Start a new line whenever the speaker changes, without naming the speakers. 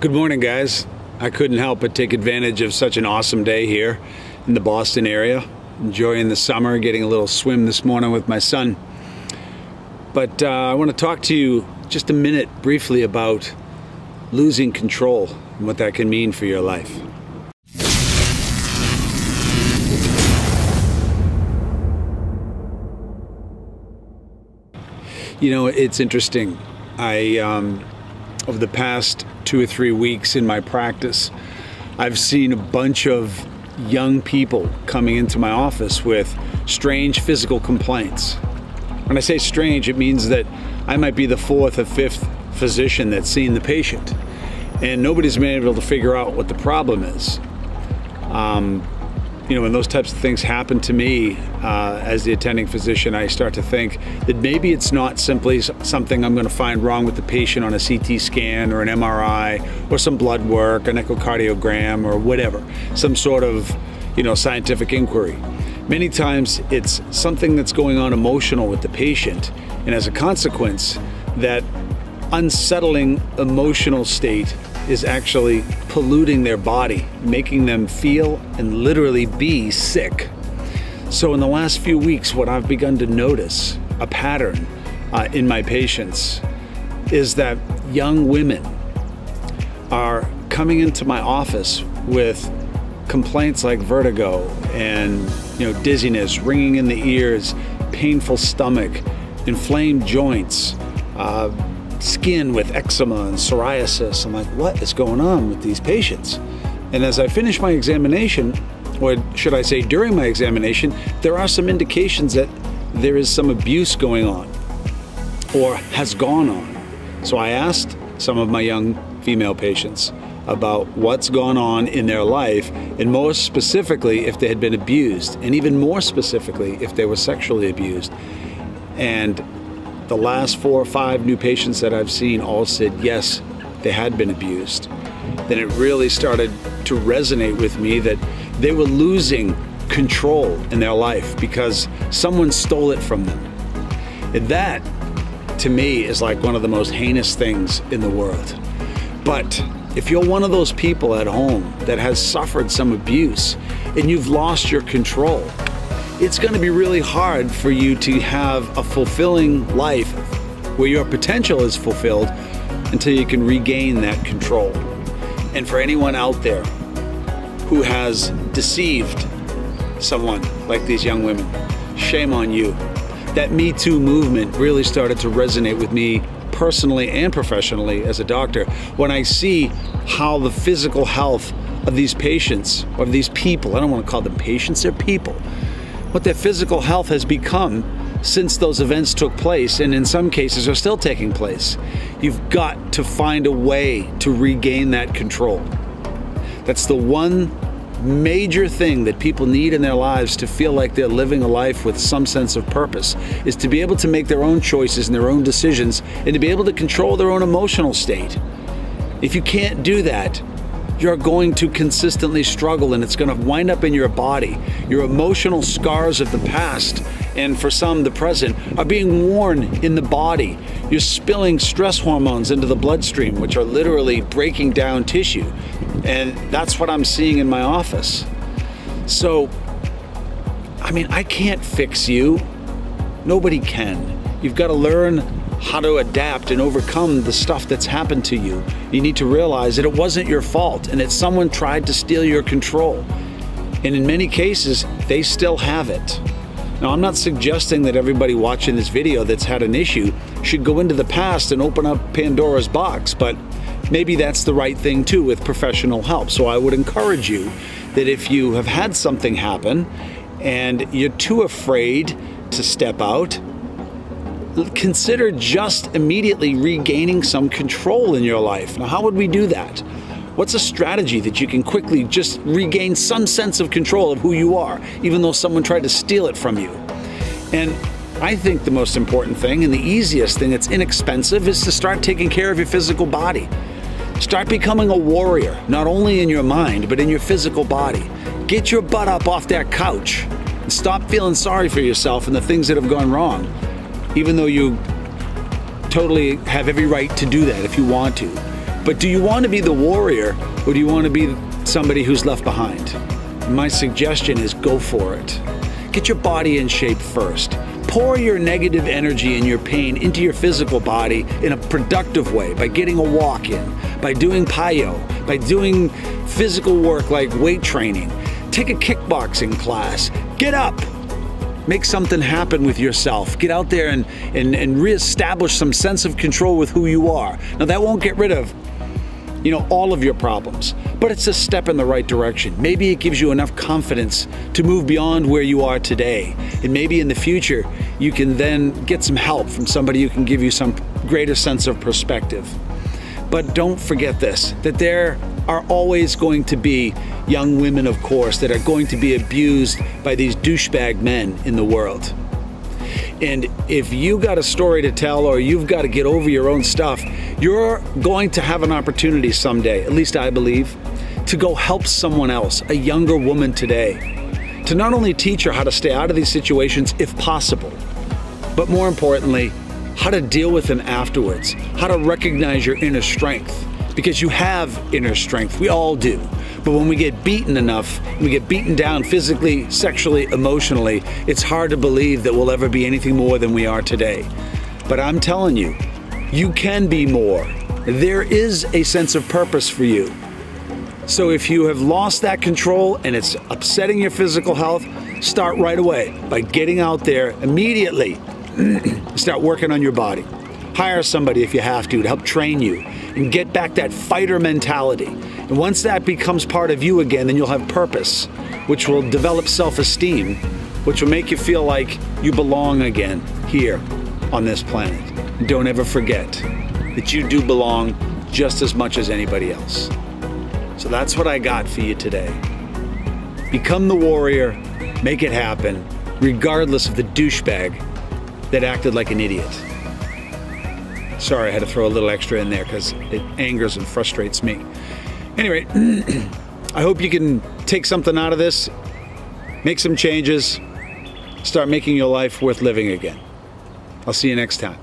Good morning, guys. I couldn't help but take advantage of such an awesome day here in the Boston area. Enjoying the summer, getting a little swim this morning with my son. But I want to talk to you just a minute briefly about losing control and what that can mean for your life. You know, it's interesting. Over the past 2 or 3 weeks in my practice, I've seen a bunch of young people coming into my office with strange physical complaints. When I say strange, it means that I might be the 4th or 5th physician that's seen the patient, and nobody's been able to figure out what the problem is. You know, when those types of things happen to me as the attending physician, I start to think that maybe it's not simply something I'm going to find wrong with the patient on a CT scan or an MRI or some blood work, an echocardiogram or whatever, some sort of, you know, scientific inquiry. Many times it's something that's going on emotional with the patient, and as a consequence, that unsettling emotional state is actually polluting their body, making them feel and literally be sick. So in the last few weeks, what I've begun to notice, a pattern in my patients, is that young women are coming into my office with complaints like vertigo and, you know, dizziness, ringing in the ears, painful stomach, inflamed joints, skin with eczema and psoriasis. I'm like, what is going on with these patients? And as I finish my examination, or should I say during my examination, there are some indications that there is some abuse going on or has gone on. So I asked some of my young female patients about what's gone on in their life, and more specifically if they had been abused, and even more specifically if they were sexually abused. And the last 4 or 5 new patients that I've seen all said yes, they had been abused. Then it really started to resonate with me that they were losing control in their life because someone stole it from them. And that, to me, is like one of the most heinous things in the world. But if you're one of those people at home that has suffered some abuse and you've lost your control, it's going to be really hard for you to have a fulfilling life where your potential is fulfilled until you can regain that control. And for anyone out there who has deceived someone like these young women, shame on you. That Me Too movement really started to resonate with me personally and professionally as a doctor when I see how the physical health of these patients, of these people, I don't want to call them patients, they're people, what their physical health has become since those events took place, and in some cases are still taking place. You've got to find a way to regain that control. That's the one major thing that people need in their lives to feel like they're living a life with some sense of purpose, is to be able to make their own choices and their own decisions, and to be able to control their own emotional state. If you can't do that, you're going to consistently struggle, and it's going to wind up in your body. Your emotional scars of the past, and for some the present, are being worn in the body. You're spilling stress hormones into the bloodstream, which are literally breaking down tissue. And that's what I'm seeing in my office. So, I mean, I can't fix you. Nobody can. You've got to learn how to adapt and overcome the stuff that's happened to you. You need to realize that it wasn't your fault and that someone tried to steal your control. And in many cases, they still have it. Now, I'm not suggesting that everybody watching this video that's had an issue should go into the past and open up Pandora's box, but maybe that's the right thing too with professional help. So I would encourage you that if you have had something happen and you're too afraid to step out, consider just immediately regaining some control in your life. Now, how would we do that? What's a strategy that you can quickly just regain some sense of control of who you are, even though someone tried to steal it from you? And I think the most important thing and the easiest thing that's inexpensive is to start taking care of your physical body. Start becoming a warrior, not only in your mind, but in your physical body. Get your butt up off that couch and stop feeling sorry for yourself and the things that have gone wrong, even though you totally have every right to do that if you want to. But do you want to be the warrior, or do you want to be somebody who's left behind? My suggestion is go for it. Get your body in shape first. Pour your negative energy and your pain into your physical body in a productive way by getting a walk in, by doing payo, by doing physical work like weight training. Take a kickboxing class. Get up. Make something happen with yourself. Get out there and reestablish some sense of control with who you are. Now that won't get rid of, all of your problems, but it's a step in the right direction. Maybe it gives you enough confidence to move beyond where you are today. And maybe in the future, you can then get some help from somebody who can give you some greater sense of perspective. But don't forget this, that there are always going to be young women, of course, that are going to be abused by these douchebag men in the world. And if you got a story to tell, or you've got to get over your own stuff, you're going to have an opportunity someday, at least I believe, to go help someone else, a younger woman today, to not only teach her how to stay out of these situations if possible, but more importantly, how to deal with them afterwards, how to recognize your inner strength, because you have inner strength, we all do. But when we get beaten enough, we get beaten down physically, sexually, emotionally, it's hard to believe that we'll ever be anything more than we are today. But I'm telling you, you can be more. There is a sense of purpose for you. So if you have lost that control and it's upsetting your physical health, start right away by getting out there immediately. Start working on your body. Hire somebody if you have to help train you and get back that fighter mentality. And once that becomes part of you again, then you'll have purpose, which will develop self-esteem, which will make you feel like you belong again here on this planet. And don't ever forget that you do belong just as much as anybody else. So that's what I got for you today. Become the warrior, make it happen, regardless of the douchebag that acted like an idiot. Sorry, I had to throw a little extra in there because it angers and frustrates me. Anyway, I hope you can take something out of this, make some changes, start making your life worth living again. I'll see you next time.